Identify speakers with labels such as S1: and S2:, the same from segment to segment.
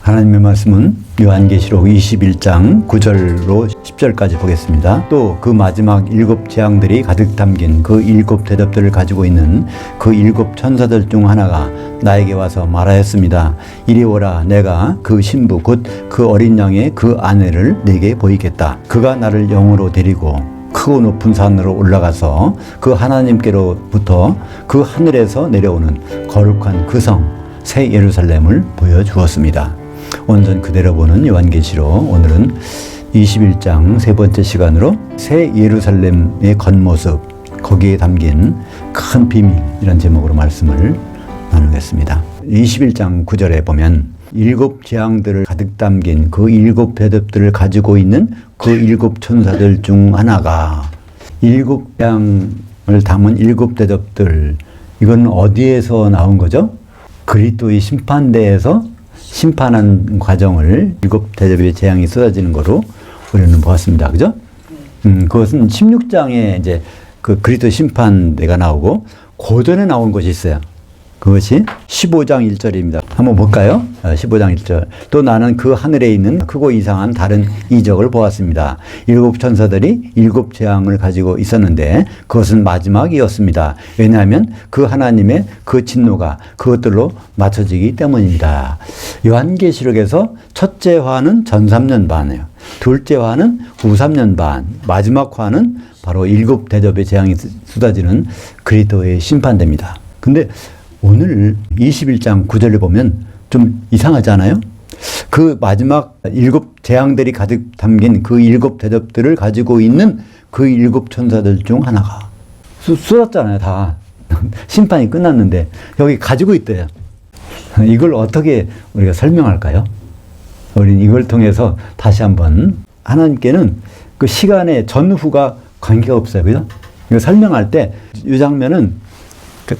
S1: 하나님의 말씀은 요한계시록 21장 9절로 10절까지 보겠습니다. 또 그 마지막 7 재앙들이 가득 담긴 그 7 대접들을 가지고 있는 그 7 천사들 중 하나가 나에게 와서 말하였습니다. 이리 오라. 내가 그 신부 곧 그 어린 양의 그 아내를 내게 보이겠다. 그가 나를 영으로 데리고 크고 높은 산으로 올라가서 그 하나님께로부터 그 하늘에서 내려오는 거룩한 그 성 새 예루살렘을 보여주었습니다. 원전 그대로 보는 요한계시록, 오늘은 21장 세 번째 시간으로 새 예루살렘의 겉모습, 거기에 담긴 큰 비밀, 이런 제목으로 말씀을 나누겠습니다. 21장 9절에 보면 7 재앙들을 가득 담긴 그 7 대접들을 가지고 있는 그 7 천사들 중 하나가 7 재앙을 담은 7 대접들, 이건 어디에서 나온 거죠? 그리스도의 심판대에서 심판한 과정을 7 대접의 재앙이 쏟아지는 거로 우리는 보았습니다. 그죠? 그것은 16장에 이제 그 그리스도 심판대가 나오고, 고전에 나온 것이 있어요. 그것이 15장 1절입니다. 한번 볼까요? 15장 1절. 또 나는 그 하늘에 있는 크고 이상한 다른 이적을 보았습니다. 7 천사들이 7 재앙을 가지고 있었는데 그것은 마지막이었습니다. 왜냐하면 그 하나님의 그 진노가 그것들로 맞춰지기 때문입니다. 요한계시록에서 첫째 화는 전 3년 반이에요. 둘째 화는 후 3년 반. 마지막 화는 바로 7 대접의 재앙이 쏟아지는 그리스도의 심판대입니다. 근데 오늘 21장 9절을 보면 좀 이상하지 않아요? 그 마지막 7 재앙들이 가득 담긴 그 7 대접들을 가지고 있는 그 7 천사들 중 하나가 쏟았잖아요, 다. 심판이 끝났는데 여기 가지고 있대요. 이걸 어떻게 우리가 설명할까요? 우리는 이걸 통해서 다시 한번, 하나님께는 그 시간의 전후가 관계가 없어요. 그죠? 이거 설명할 때 이 장면은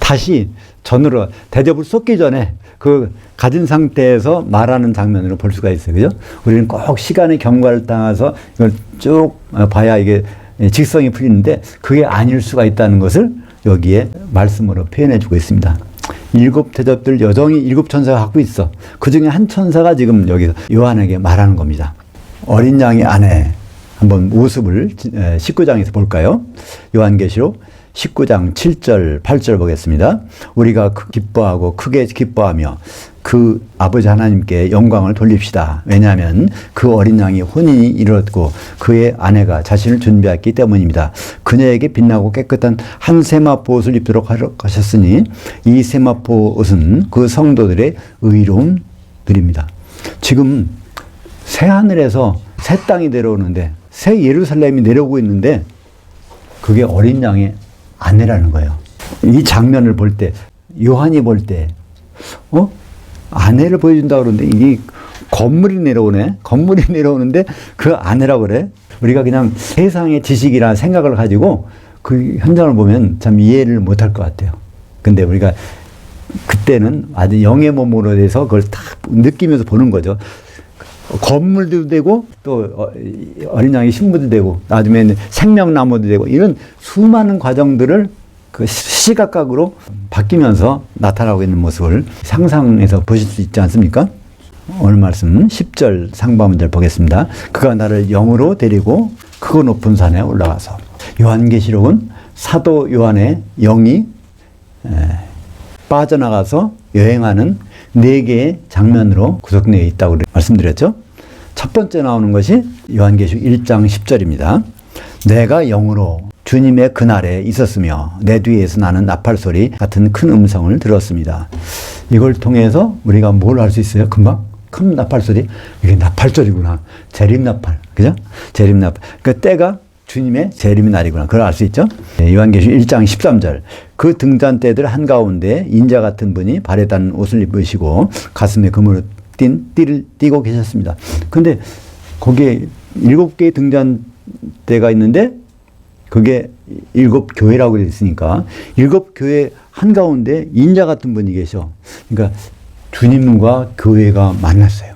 S1: 다시 전으로 대접을 쏟기 전에 그 가진 상태에서 말하는 장면으로 볼 수가 있어요. 그죠? 우리는 꼭 시간의 경과를 따라서 이걸 쭉 봐야 이게 직성이 풀리는데 그게 아닐 수가 있다는 것을 여기에 말씀으로 표현해 주고 있습니다. 7 대접들 여전히 7 천사가 갖고 있어. 그 중에 한 천사가 지금 여기서 요한에게 말하는 겁니다. 어린 양의 아내, 한번 모습을 19장에서 볼까요? 요한계시록 19장 7절, 8절 보겠습니다. 우리가 기뻐하고 크게 기뻐하며 그 아버지 하나님께 영광을 돌립시다. 왜냐하면 그 어린 양이 혼인이 이르렀고 그의 아내가 자신을 준비했기 때문입니다. 그녀에게 빛나고 깨끗한 한 세마포 옷을 입도록 하셨으니 이 세마포 옷은 그 성도들의 의로움들입니다. 지금 새 하늘에서 새 땅이 내려오는데, 새 예루살렘이 내려오고 있는데 그게 어린 양의 아내라는 거예요. 이 장면을 볼 때, 요한이 볼 때, 아내를 보여준다 그러는데 이게 건물이 내려오네? 건물이 내려오는데 그 아내라고 그래? 우리가 그냥 세상의 지식이나 생각을 가지고 그 현장을 보면 참 이해를 못할 것 같아요. 근데 우리가 그때는 아주 영의 몸으로 돼서 그걸 다 느끼면서 보는 거죠. 건물도 되고 또 어린 양의 신부도 되고 나중에 생명나무도 되고, 이런 수많은 과정들을 그 시각각으로 바뀌면서 나타나고 있는 모습을 상상해서 보실 수 있지 않습니까? 오늘 말씀 10절 상반문절 보겠습니다. 그가 나를 영으로 데리고 크고 높은 산에 올라가서. 요한계시록은 사도 요한의 영이 빠져나가서 여행하는 4개의 장면으로 구성되어 있다고 말씀드렸죠. 첫 번째 나오는 것이 요한계시록 1장 10절입니다. 내가 영으로 주님의 그날에 있었으며 내 뒤에서 나는 나팔 소리 같은 큰 음성을 들었습니다. 이걸 통해서 우리가 뭘 알 수 있어요? 금방? 큰 나팔 소리? 이게 나팔 소리구나. 재림나팔. 그죠? 재림나팔. 그 때가 주님의 재림의 날이구나. 그걸 알 수 있죠? 요한계시록 1장 13절. 그 등잔대들 한가운데 인자 같은 분이 발에 단 옷을 입으시고 가슴에 금으로 띤 띠를 띠고 계셨습니다. 근데 거기에 7개의 등잔대가 있는데 그게 7 교회라고 되어 있으니까 7 교회 한가운데 인자 같은 분이 계셔. 그러니까 주님과 교회가 만났어요.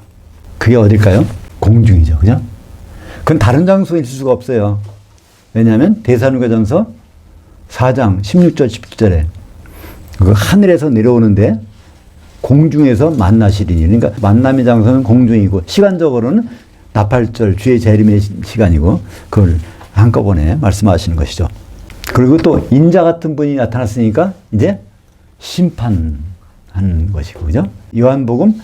S1: 그게 어딜까요? 공중이죠. 그죠? 그건 다른 장소에 있을 수가 없어요. 왜냐하면 공중에서 만나시리니. 그러니까 만남의 장소는 공중이고 시간적으로는 나팔절 주의 재림의 시간이고 그걸 한꺼번에 말씀하시는 것이죠. 그리고 또 인자 같은 분이 나타났으니까 이제 심판하는 것이고, 그죠? 요한복음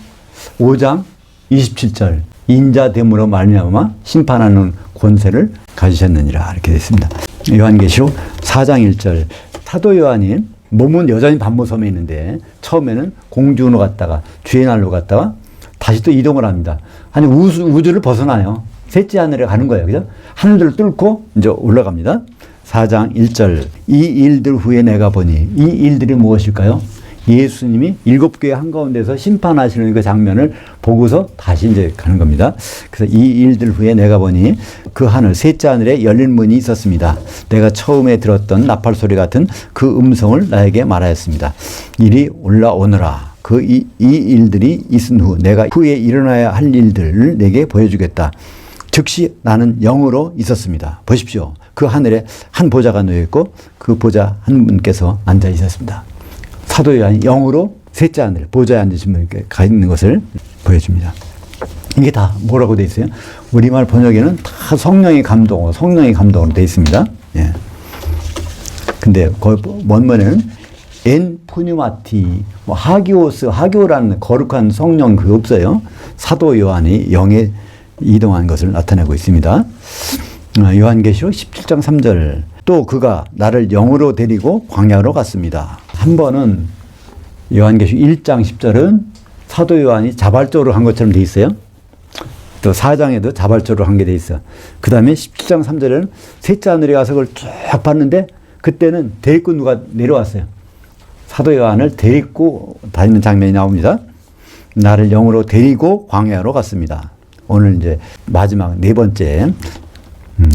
S1: 5장 27절 인자됨으로 말미암아 심판하는 권세를 가지셨느니라 이렇게 되어 있습니다. 요한계시록 4장 1절 사도 요한이 몸은 여전히 반모섬에 있는데 처음에는 공중으로 갔다가 주의 날로 갔다가 다시 또 이동을 합니다. 아니 우주를 벗어나요. 셋째 하늘에 가는 거예요. 그죠? 하늘을 뚫고 이제 올라갑니다. 4장 1절 이 일들 후에 내가 보니 이 일들이 무엇일까요? 예수님이 7교회 한가운데서 심판하시는 그 장면을 보고서 다시 이제 가는 겁니다. 그래서 이 일들 후에 내가 보니 그 하늘, 셋째 하늘에 열린 문이 있었습니다. 내가 처음에 들었던 나팔 소리 같은 그 음성을 나에게 말하였습니다. 이리 올라오너라. 이 일들이 있은 후 내가 후에 일어나야 할 일들을 내게 보여주겠다. 즉시 나는 영으로 있었습니다. 보십시오. 그 하늘에 한 보좌가 놓여 있고 그 보좌 한 분께서 앉아 있었습니다. 사도 요한이 영으로 셋째 하늘 보좌에 앉으신 분께 가 있는 것을 보여줍니다. 이게 다 뭐라고 되어 있어요? 우리말 번역에는 다 성령의 감동으로 되어 있습니다. 예. 근데 거기 원문에는 엔 푸뉴마티, 하기오라는 거룩한 성령 그 없어요. 사도 요한이 영에 이동한 것을 나타내고 있습니다. 요한계시록 17장 3절 또 그가 나를 영으로 데리고 광야로 갔습니다. 한 번은 요한계시록 1장 10절은 사도 요한이 자발적으로 한 것처럼 돼 있어요. 또 4장에도 자발적으로 한 게 돼 있어. 그 다음에 17장 3절에는 셋째 하늘에 가서 그걸 쫙 봤는데 그때는 데리고 누가 내려왔어요. 사도 요한을 데리고 다니는 장면이 나옵니다. 나를 영으로 데리고 광야로 갔습니다. 오늘 이제 마지막 네 번째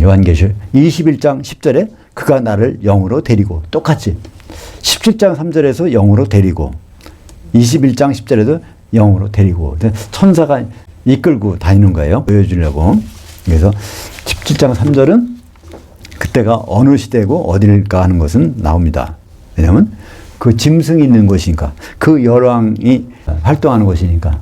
S1: 요한계시록 21장 10절에 그가 나를 영으로 데리고 똑같이 17장 3절에서 영으로 데리고 21장 10절에도 영으로 데리고 천사가 이끌고 다니는 거예요. 보여주려고. 그래서 17장 3절은 그때가 어느 시대고 어딜까 하는 것은 나옵니다. 왜냐하면 그 짐승이 있는 곳이니까 그 열왕이 활동하는 곳이니까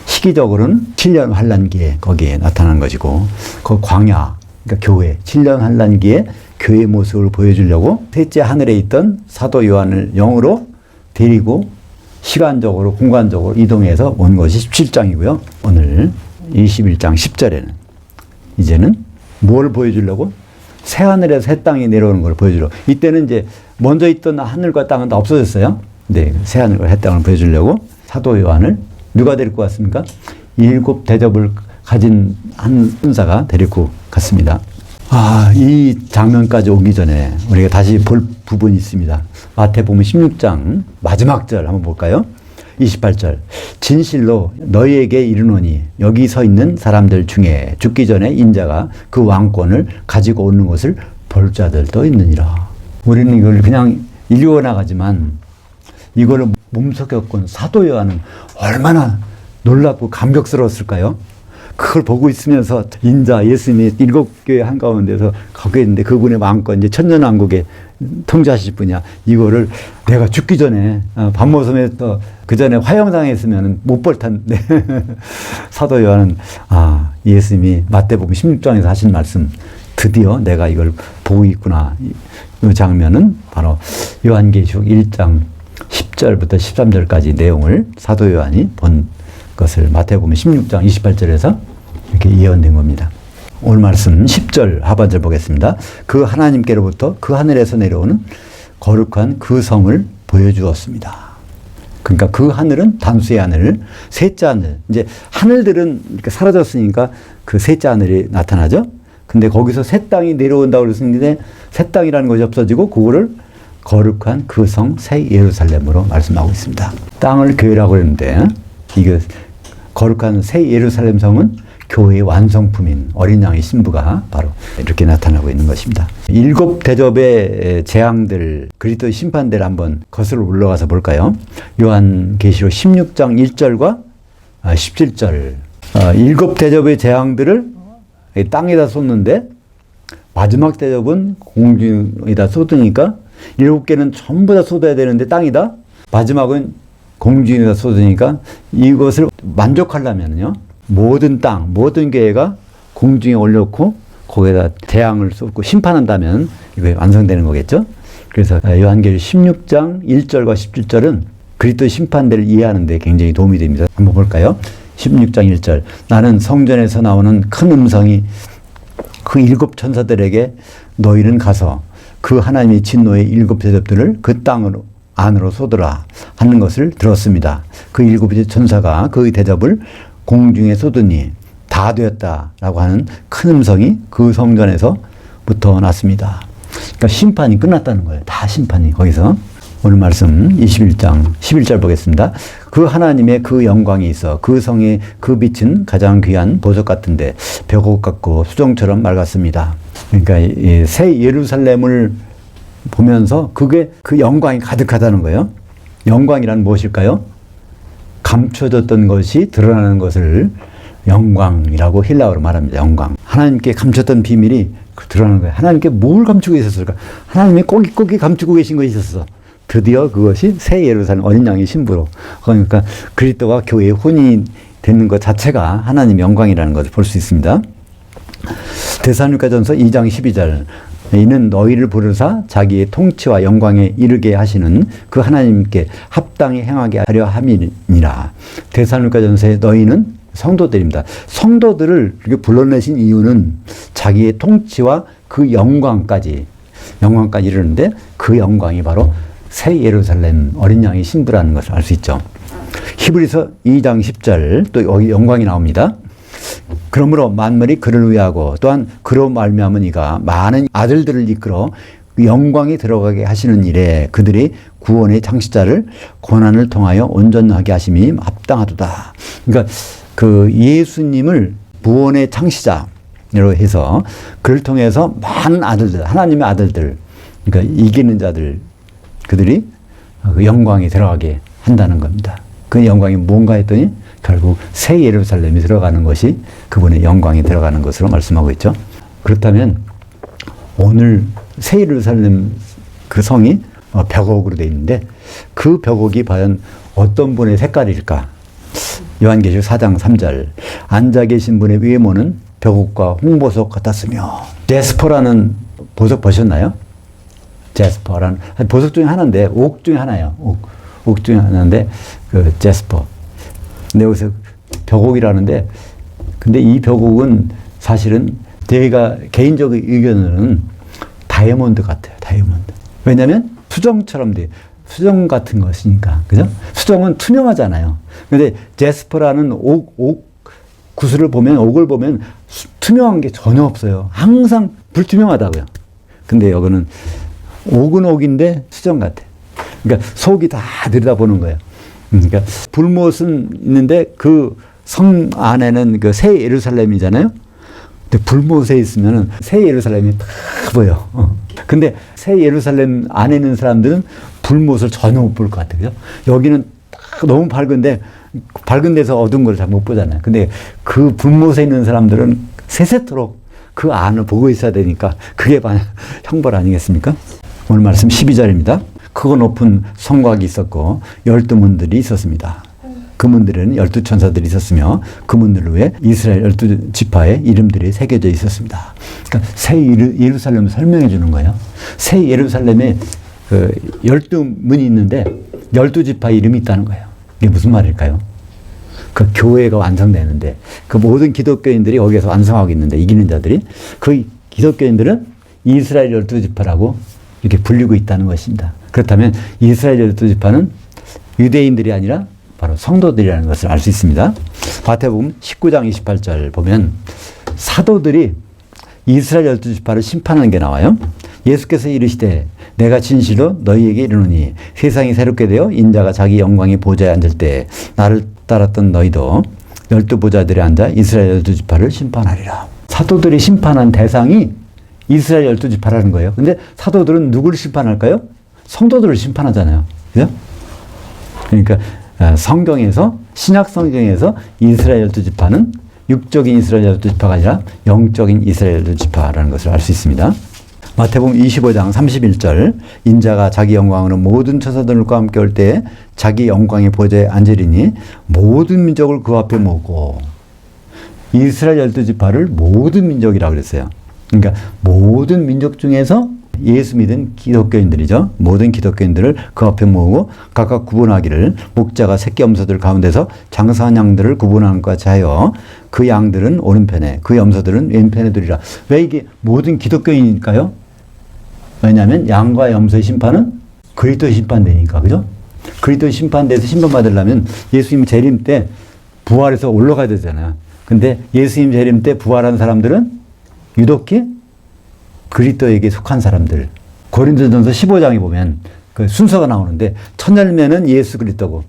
S1: 시기적으로는 7년 환란기에 거기에 나타난 것이고 그 광야 그러니까 교회 7년 환란기에 교회의 모습을 보여주려고 셋째 하늘에 있던 사도 요한을 영으로 데리고 시간적으로 공간적으로 이동해서 온 것이 17장이고요. 오늘 21장 10절에는 이제는 뭘 보여주려고? 새 하늘에서 새 땅이 내려오는 걸 보여주려고. 이때는 이제 먼저 있던 하늘과 땅은 다 없어졌어요. 네, 새 하늘과 새 땅을 보여주려고 사도 요한을 누가 데리고 왔습니까? 7 대접을 가진 한 군사가 데리고 갔습니다. 이 장면까지 오기 전에 우리가 다시 볼 부분이 있습니다. 마태복음 16장 마지막 절 한번 볼까요? 28절 진실로 너희에게 이르노니 여기 서 있는 사람들 중에 죽기 전에 인자가 그 왕권을 가지고 오는 것을 볼 자들도 있느니라. 우리는 이걸 그냥 읽어 나가지만 이거를 몸속에 얹은 사도 요한은 얼마나 놀랍고 감격스러웠을까요? 그걸 보고 있으면서 인자 예수님이 7교회 한가운데서 거기에 있는데 그분의 왕권 이제 천년왕국에 통치하실 분이야. 이거를 내가 죽기 전에 밤모섬에서 그 전에 화영당했으면 못 볼 텐데 사도 요한은 예수님이 마태복음 16장에서 하신 말씀 드디어 내가 이걸 보고 있구나. 이 장면은 바로 요한계시록 1장 10절부터 13절까지 내용을 사도 요한이 본 것을 마태복음 16장 28절에서 이렇게 예언된 겁니다. 오늘 말씀 10절 하반절 보겠습니다. 그 하나님께로부터 그 하늘에서 내려오는 거룩한 그 성을 보여주었습니다. 그러니까 그 하늘은 단수의 하늘, 셋째 하늘. 이제 하늘들은 이렇게 사라졌으니까 그 셋째 하늘이 나타나죠. 근데 거기서 새 땅이 내려온다고 그랬는데 새 땅이라는 것이 없어지고 그거를 거룩한 그 성 새 예루살렘으로 말씀하고 있습니다. 땅을 교회라고 했는데 이게 거룩한 새 예루살렘 성은 교회의 완성품인 어린 양의 신부가 바로 이렇게 나타나고 있는 것입니다. 7 대접의 재앙들, 그리스도의 심판대를 한번 거슬러 올라가서 볼까요? 요한계시록 16장 1절과 17절. 7 대접의 재앙들을 땅에다 쏟는데 마지막 대접은 공중에다 쏟으니까 7개는 전부 다 쏟아야 되는데 땅이다. 마지막은 공중에다 쏟으니까 이것을 만족하려면요, 모든 땅, 모든 교회가 공중에 올려놓고 거기에다 재앙을 쏟고 심판한다면 이게 완성되는 거겠죠. 그래서 요한계시록 16장 1절과 17절은 그리스도 심판대를 이해하는 데 굉장히 도움이 됩니다. 한번 볼까요? 16장 1절. 나는 성전에서 나오는 큰 음성이 그 7 천사들에게 너희는 가서 그 하나님의 진노의 7 대접들을 그 땅으로 안으로 쏟으라 하는 것을 들었습니다. 그 7 천사가 그 대접을 공중에 쏟으니 다 되었다라고 하는 큰 음성이 그 성전에서부터 났습니다. 그러니까 심판이 끝났다는 거예요. 다 심판이 거기서. 오늘 말씀 21장 11절 보겠습니다. 그 하나님의 그 영광이 있어 그 성의 그 빛은 가장 귀한 보석 같은데 벽옥 같고 수정처럼 맑았습니다. 그러니까 이 새 예루살렘을 보면서 그게 그 영광이 가득하다는 거예요. 영광이란 무엇일까요? 감춰졌던 것이 드러나는 것을 영광이라고 힐라어로 말합니다. 영광. 하나님께 감췄던 비밀이 드러나는 거예요. 하나님께 뭘 감추고 있었을까? 하나님이 꼬깃꼬깃 감추고 계신 것이 있었어. 드디어 그것이 새 예루살렘 어린 양의 신부로. 그러니까 그리스도와 교회의 혼이 되는 것 자체가 하나님의 영광이라는 것을 볼 수 있습니다. 데살로니가전서 2장 12절. 이는 너희를 부르사 자기의 통치와 영광에 이르게 하시는 그 하나님께 합당히 행하게 하려 함이니라. 데살로니가전서에 너희는 성도들입니다. 성도들을 이렇게 불러내신 이유는 자기의 통치와 그 영광까지 이르는데 그 영광이 바로 새 예루살렘 어린 양의 신부라는 것을 알 수 있죠. 히브리서 2장 10절 또 여기 영광이 나옵니다. 그러므로 만물이 그를 위하고 또한 그로 말미암은 이가 많은 아들들을 이끌어 영광에 들어가게 하시는 일에 그들이 구원의 창시자를 고난을 통하여 온전하게 하심이 합당하도다. 그러니까 그 예수님을 구원의 창시자로 해서 그를 통해서 많은 아들들, 하나님의 아들들, 그러니까 이기는 자들, 그들이 그 영광에 들어가게 한다는 겁니다. 그 영광이 뭔가 했더니 결국 새 예루살렘이 들어가는 것이 그분의 영광이 들어가는 것으로 말씀하고 있죠. 그렇다면 오늘 새 예루살렘 그 성이 벽옥으로 되어 있는데 그 벽옥이 과연 어떤 분의 색깔일까? 요한계시록 4장 3절. 앉아 계신 분의 외모는 벽옥과 홍보석 같았으며. 제스퍼라는 보석 보셨나요? 제스퍼라는 보석 중에 하나인데 옥 중에 하나예요. 옥 중에 하나인데 그 제스퍼. 근데 여기서 벽옥이라는데 근데 이 벽옥은 사실은 제가 개인적 의견으로는 다이아몬드 같아요. 다이아몬드. 왜냐하면 수정처럼 돼요. 수정 같은 것이니까. 그죠? 수정은 투명하잖아요. 근데 제스퍼라는 구슬을 보면, 옥을 보면 투명한 게 전혀 없어요. 항상 불투명하다고요. 근데 여기는 옥은 옥인데 수정 같아요. 그러니까 속이 다 들여다보는 거예요. 그러니까 불못은 있는데 그 성 안에는 그 새 예루살렘이잖아요. 근데 불못에 있으면은 새 예루살렘이 다 보여. 근데 새 예루살렘 안에 있는 사람들은 불못을 전혀 못 볼 것 같아요. 여기는 너무 밝은데 밝은 데서 어두운 걸 잘 못 보잖아요. 근데 그 불못에 있는 사람들은 세세토록 그 안을 보고 있어야 되니까 그게 형벌 아니겠습니까? 오늘 말씀 12절입니다. 크고 높은 성곽이 있었고 12문들이 있었습니다. 그 문들에는 12천사들이 있었으며 그 문들 위에 이스라엘 12지파의 이름들이 새겨져 있었습니다. 그러니까 새 예루살렘을 설명해 주는 거예요. 새 예루살렘에 그 12문이 있는데 12지파 이름이 있다는 거예요. 이게 무슨 말일까요? 그 교회가 완성되는데 그 모든 기독교인들이 거기에서 완성하고 있는데 이기는 자들이 그 기독교인들은 이스라엘 12지파라고 이렇게 불리고 있다는 것입니다. 그렇다면 이스라엘 12지파는 유대인들이 아니라 바로 성도들이라는 것을 알 수 있습니다. 마태복음 19장 28절 보면 사도들이 이스라엘 12지파를 심판하는 게 나와요. 예수께서 이르시되 내가 진실로 너희에게 이르노니 세상이 새롭게 되어 인자가 자기 영광의 보좌에 앉을 때 나를 따랐던 너희도 12보좌들에 앉아 이스라엘 12지파를 심판하리라. 사도들이 심판한 대상이 이스라엘 12지파라는 거예요. 근데 사도들은 누구를 심판할까요? 성도들을 심판하잖아요. 그죠? 그러니까 성경에서 신약 성경에서 이스라엘 12지파는 육적인 이스라엘 12지파가 아니라 영적인 이스라엘 12지파라는 것을 알 수 있습니다. 마태복음 25장 31절 인자가 자기 영광으로 모든 천사들과 함께 올 때 자기 영광의 보좌에 앉으리니 모든 민족을 그 앞에 모으고 이스라엘 12지파를 모든 민족이라고 그랬어요. 그러니까 모든 민족 중에서 예수 믿은 기독교인들이죠. 모든 기독교인들을 그 앞에 모으고 각각 구분하기를 목자가 새끼 염소들 가운데서 장사한 양들을 구분하는 것 같이 하여 그 양들은 오른편에 그 염소들은 왼편에 두리라. 왜 이게 모든 기독교인일까요? 왜냐하면 양과 염소의 심판은 그리스도의 심판되니까. 그죠? 그리스도의 심판대에서 심판받으려면 예수님 재림 때 부활해서 올라가야 되잖아요. 근데 예수님 재림 때 부활한 사람들은 유독히 그리스도에게 속한 사람들. 고린도전서 15장에 보면 그 순서가 나오는데 첫 열매는 예수 그리스도고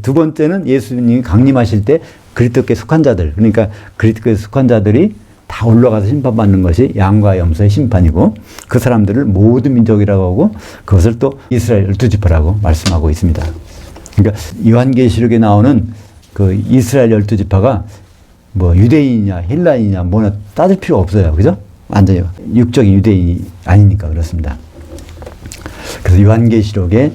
S1: 두 번째는 예수님이 강림하실 때 그리스도께 속한 자들. 그러니까 그리스도께 속한 자들이 다 올라가서 심판받는 것이 양과 염소의 심판이고 그 사람들을 모든 민족이라고 하고 그것을 또 이스라엘 12지파라고 말씀하고 있습니다. 그러니까 요한계시록에 나오는 그 이스라엘 12지파가 뭐 유대인이냐 헬라인이냐 뭐나 따질 필요 없어요. 그죠? 완전히 육적인 유대인이 아니니까 그렇습니다. 그래서 요한계시록에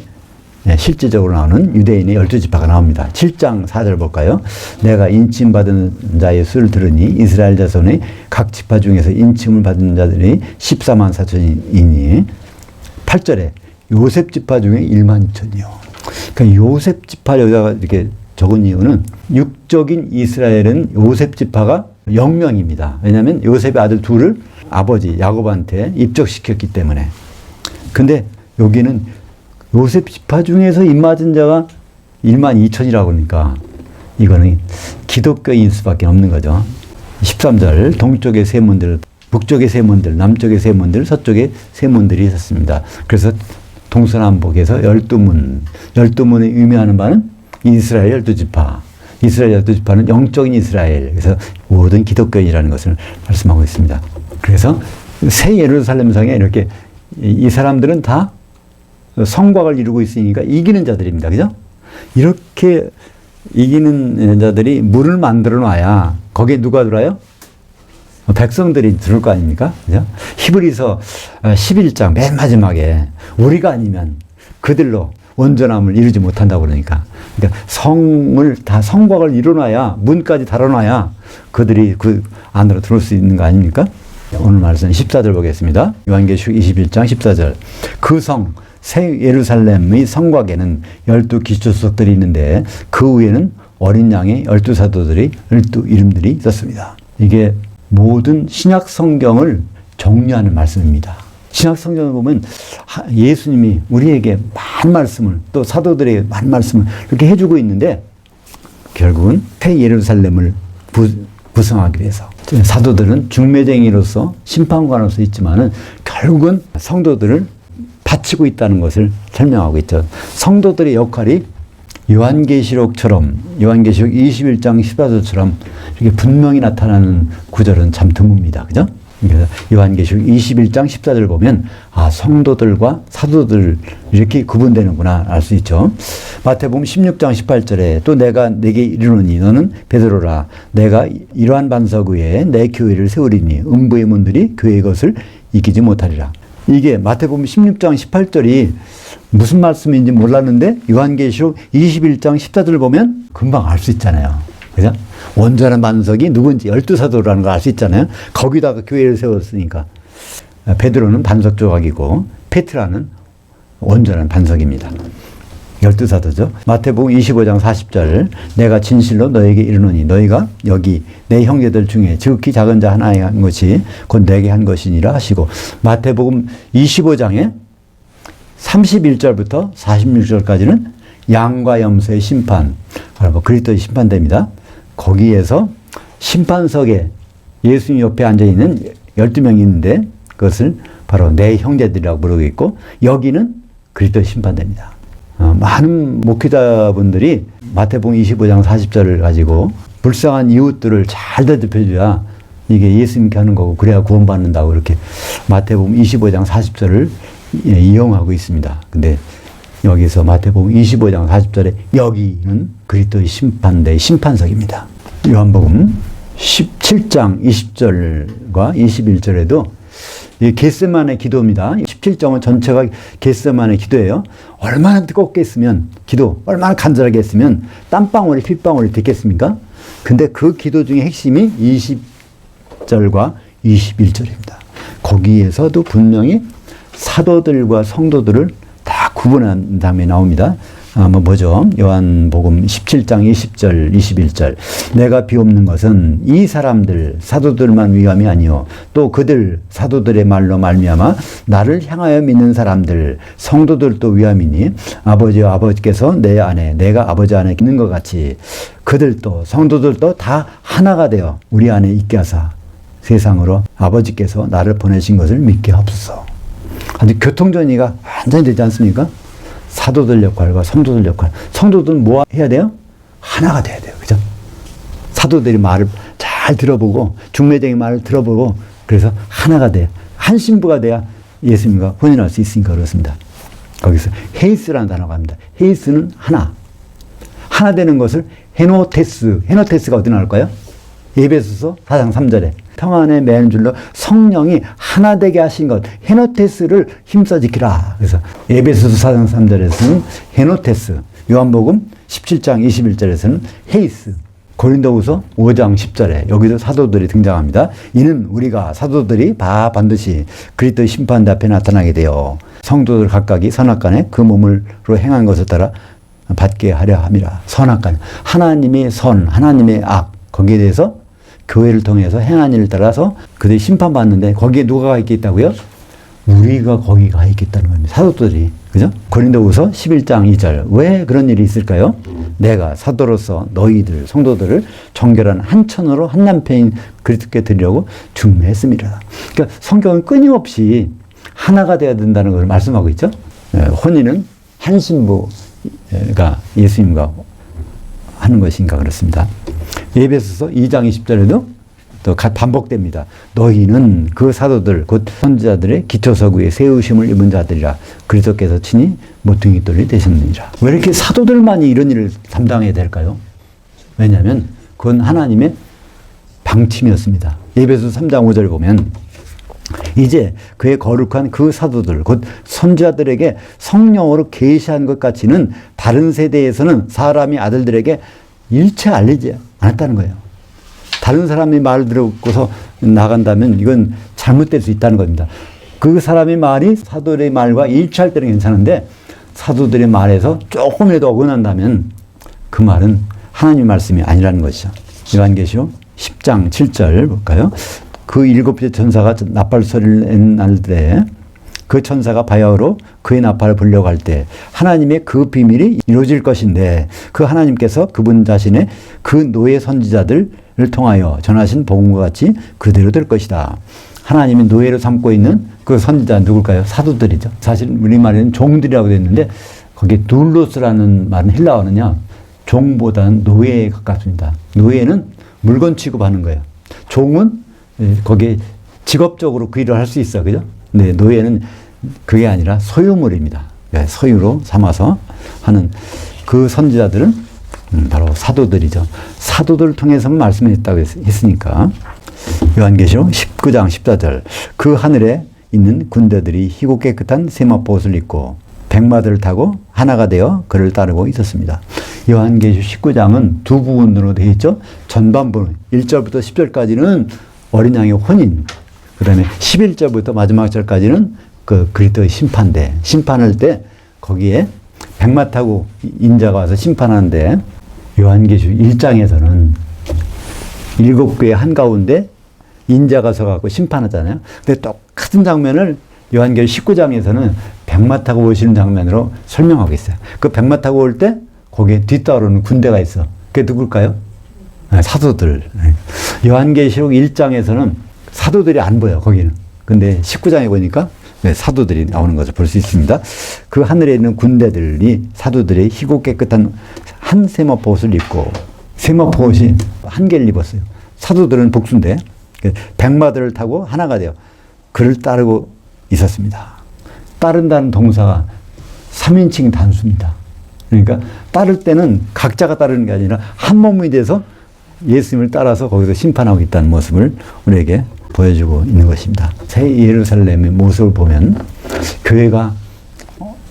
S1: 실제적으로 나오는 유대인의 12지파가 나옵니다. 7장 4절 볼까요? 내가 인침받은 자의 수를 들으니 이스라엘 자손의 각 지파 중에서 인침을 받은 자들이 14만 4천이니 8절에 요셉 지파 중에 1만 2천이요. 그러니까 요셉 지파 여기다가 이렇게 적은 이유는 육적인 이스라엘은 요셉 지파가 0명입니다. 왜냐하면 요셉의 아들 둘을 아버지 야곱한테 입적시켰기 때문에. 근데 여기는 요셉 지파 중에서 입맞은 자가 1만 2천이라고 그러니까 이거는 기독교인 수밖에 없는 거죠. 13절 동쪽의 세문들, 북쪽의 세문들, 남쪽의 세문들, 서쪽의 세문들이 있었습니다. 그래서 동서남북에서 12문, 12문에 의미하는 바는 이스라엘 12지파. 이스라엘 12지파는 영적인 이스라엘. 그래서 모든 기독교인이라는 것을 말씀하고 있습니다. 그래서 새 예루살렘 성에 이렇게 이 사람들은 다 성곽을 이루고 있으니까 이기는 자들입니다. 그죠? 이렇게 이기는 자들이 문을 만들어 놔야 거기에 누가 들어와요? 백성들이 들을 거 아닙니까? 그죠? 히브리서 11장 맨 마지막에 우리가 아니면 그들로 온전함을 이루지 못한다고 그러니까. 그러니까 성을 다 성곽을 이뤄놔야 문까지 달아놔야 그들이 그 안으로 들어올 수 있는 거 아닙니까? 오늘 말씀 14절 보겠습니다. 요한계시록 21장 14절. 그 성 새 예루살렘의 성곽에는 12기초석들이 있는데 그 위에는 어린 양의 12사도들이 12이름들이 있었습니다. 이게 모든 신약 성경을 정리하는 말씀입니다. 신약 성경을 보면 예수님이 우리에게 많은 말씀을 또 사도들에게 많은 말씀을 이렇게 해주고 있는데 결국은 새 예루살렘을 부성하기 위해서 사도들은 중매쟁이로서 심판관으로서 있지만은 결국은 성도들을 바치고 있다는 것을 설명하고 있죠. 성도들의 역할이 요한계시록처럼 요한계시록 21장 14절처럼 이렇게 분명히 나타나는 구절은 참 드뭅니다. 그죠? 그래서 요한계시록 21장 14절 보면 아 성도들과 사도들 이렇게 구분되는구나 알 수 있죠. 마태복음 16장 18절에 또 내가 네게 이르노니 너는 베드로라 내가 이러한 반석 위에 내 교회를 세우리니 음부의 문들이 교회의 것을 이기지 못하리라. 이게 마태복음 16장 18절이 무슨 말씀인지 몰랐는데 요한계시록 21장 14절을 보면 금방 알 수 있잖아요. 그죠? 온전한 반석이 누군지 12사도라는 걸 알 수 있잖아요. 거기다가 교회를 세웠으니까. 베드로는 반석 조각이고 페트라는 온전한 반석입니다. 12사도죠. 마태복음 25장 40절 내가 진실로 너에게 이르노니 너희가 여기 내 형제들 중에 지극히 작은 자 하나에 한 것이 곧 내게 한 것이니라 하시고 마태복음 25장에 31절부터 46절까지는 양과 염소의 심판, 바로 그리스도의 심판됩니다. 거기에서 심판석에 예수님 옆에 앉아있는 12명이 있는데 그것을 바로 내 형제들이라고 부르고 있고 여기는 그리스도의 심판됩니다. 많은 목회자분들이 마태복음 25장 40절을 가지고 불쌍한 이웃들을 잘 대접해줘야 이게 예수님께 하는 거고 그래야 구원받는다고 이렇게 마태복음 25장 40절을 이용하고 있습니다. 근데 여기서 마태복음 25장 40절에 여기는 그리스도의 심판대의 심판석입니다. 요한복음 17장 20절과 21절에도 이게 겟세마네 기도입니다. 17장은 전체가 겟세마네 기도예요. 얼마나 뜨겁게 했으면, 기도, 얼마나 간절하게 했으면 땀방울이 핏방울이 됐겠습니까? 근데 그 기도 중에 핵심이 20절과 21절입니다. 거기에서도 분명히 사도들과 성도들을 다 구분한 다음에 나옵니다. 뭐죠? 요한복음 17장 20절, 21절. 내가 비옵는 것은 이 사람들, 사도들만 위함이 아니요. 또 그들, 사도들의 말로 말미암아 나를 향하여 믿는 사람들, 성도들도 위함이니 아버지와 아버지께서 내 안에, 내가 아버지 안에 있는 것 같이 그들도, 성도들도 다 하나가 되어 우리 안에 있게 하사 세상으로 아버지께서 나를 보내신 것을 믿게 하옵소서. 아주 교통정리가 완전히 되지 않습니까? 사도들 역할과 성도들 역할. 성도들은 뭐 해야 돼요? 하나가 돼야 돼요. 그죠? 사도들이 말을 잘 들어보고, 중매쟁이 말을 들어보고, 그래서 하나가 돼요. 한 신부가 돼야 예수님과 혼인할 수 있으니까 그렇습니다. 거기서 헤이스라는 단어가 합니다. 헤이스는 하나. 하나 되는 것을 헤노테스. 헤노테스가 어디 나올까요? 에베소서 4장 3절에. 평안의 맨 줄로 성령이 하나 되게 하신 것, 헤노테스를 힘써 지키라. 그래서 에베소서 4장 3절에서는 헤노테스, 요한복음 17장 21절에서는 헤이스, 고린도후서 5장 10절에 여기도 사도들이 등장합니다. 이는 우리가 사도들이 다 반드시 그리스도의 심판대 앞에 나타나게 되어 성도들 각각이 선악간에 그 몸으로 행한 것을 따라 받게 하려 함이라. 선악간, 하나님의 선, 하나님의 악, 거기에 대해서 교회를 통해서 행한 일을 따라서 그들이 심판받는데 거기에 누가 가 있겠다고요? 우리가 거기 가 있겠다는 겁니다. 사도들이. 그죠? 고린도후서 11장 2절. 왜 그런 일이 있을까요? 내가 사도로서 너희들, 성도들을 정결한 한 천으로 한 남편인 그리스도께 드리려고 중매했습니다. 그러니까 성경은 끊임없이 하나가 되어야 된다는 것을 말씀하고 있죠. 혼인은 한 신부가 예수님과 하는 것인가 그렇습니다. 에베소서 2장 20절에도 또 반복됩니다. 너희는 그 사도들 곧 선지자들의 기초서구에 세우심을 입은 자들이라 그리스도께서 친히 모퉁이 돌이 되셨느니라. 왜 이렇게 사도들만이 이런 일을 담당해야 될까요? 왜냐하면 그건 하나님의 방침이었습니다. 에베소서 3장 5절 보면 이제 그의 거룩한 그 사도들 곧 선지자들에게 성령으로 계시한 것 같이는 다른 세대에서는 사람이 아들들에게 일체 알리지 않았다는 거예요. 다른 사람의 말을 듣고서 나간다면 이건 잘못될 수 있다는 겁니다. 그 사람의 말이 사도들의 말과 일치할 때는 괜찮은데 사도들의 말에서 조금이라도 어긋난다면 그 말은 하나님의 말씀이 아니라는 것이죠. 요한계시록 10장 7절 볼까요? 그 일곱째 천사가 나팔 소리를 낼 때 그 천사가 바야흐로 그의 나팔을 불려고 할 때 하나님의 그 비밀이 이루어질 것인데 그 하나님께서 그분 자신의 그 노예 선지자들을 통하여 전하신 복음과 같이 그대로 될 것이다. 하나님이 노예로 삼고 있는 그 선지자 누굴까요? 사도들이죠. 사실 우리말에는 종들이라고 되어 있는데 거기에 둘로스라는 말은 헬라어는요. 종보다는 노예에 가깝습니다. 노예는 물건 취급하는 거예요. 종은 거기에 직업적으로 그 일을 할 수 있어요. 그죠? 네, 노예는 그게 아니라 소유물입니다. 소유로 삼아서 하는 그 선지자들은 바로 사도들이죠. 사도들을 통해서만 말씀했다고 했으니까. 요한계시록 19장 14절. 그 하늘에 있는 군대들이 희고 깨끗한 세마포옷을 입고 백마들을 타고 하나가 되어 그를 따르고 있었습니다. 요한계시록 19장은 두 부분으로 되어 있죠. 전반부 1절부터 10절까지는 어린 양의 혼인, 그 다음에 11절부터 마지막 절까지는 그 그리스도의 심판대, 심판할 때 거기에 백마 타고 인자가 와서 심판하는데 요한계시록 1장에서는 7교회 한가운데 인자가 서갖고 심판하잖아요. 근데 똑같은 장면을 요한계시록 19장에서는 백마 타고 오시는 장면으로 설명하고 있어요. 그 백마 타고 올 때 거기에 뒤따르는 군대가 있어. 그게 누굴까요? 사도들. 요한계시록 1장에서는 사도들이 안 보여, 거기는. 근데 19장에 보니까 사도들이 나오는 것을 볼 수 있습니다. 그 하늘에 있는 군대들이 사도들의 희고 깨끗한 한 세마포옷을 입고, 세마포옷이 한 개를 입었어요. 사도들은 복수인데, 백마들을 타고 하나가 되어 그를 따르고 있었습니다. 따른다는 동사가 3인칭 단수입니다. 그러니까 따를 때는 각자가 따르는 게 아니라 한 몸이 돼서 예수님을 따라서 거기서 심판하고 있다는 모습을 우리에게 보여주고 있는 것입니다. 새 예루살렘의 모습을 보면 교회가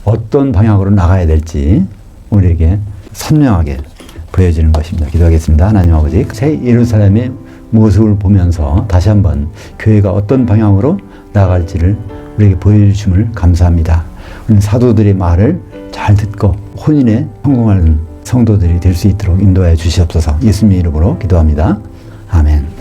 S1: 어떤 방향으로 나가야 될지 우리에게 선명하게 보여지는 것입니다. 기도하겠습니다. 하나님 아버지, 새 예루살렘의 모습을 보면서 다시 한번 교회가 어떤 방향으로 나갈지를 우리에게 보여주심을 감사합니다. 우리는 사도들의 말을 잘 듣고 혼인에 성공하는 성도들이 될 수 있도록 인도하여 주시옵소서. 예수님의 이름으로 기도합니다. 아멘.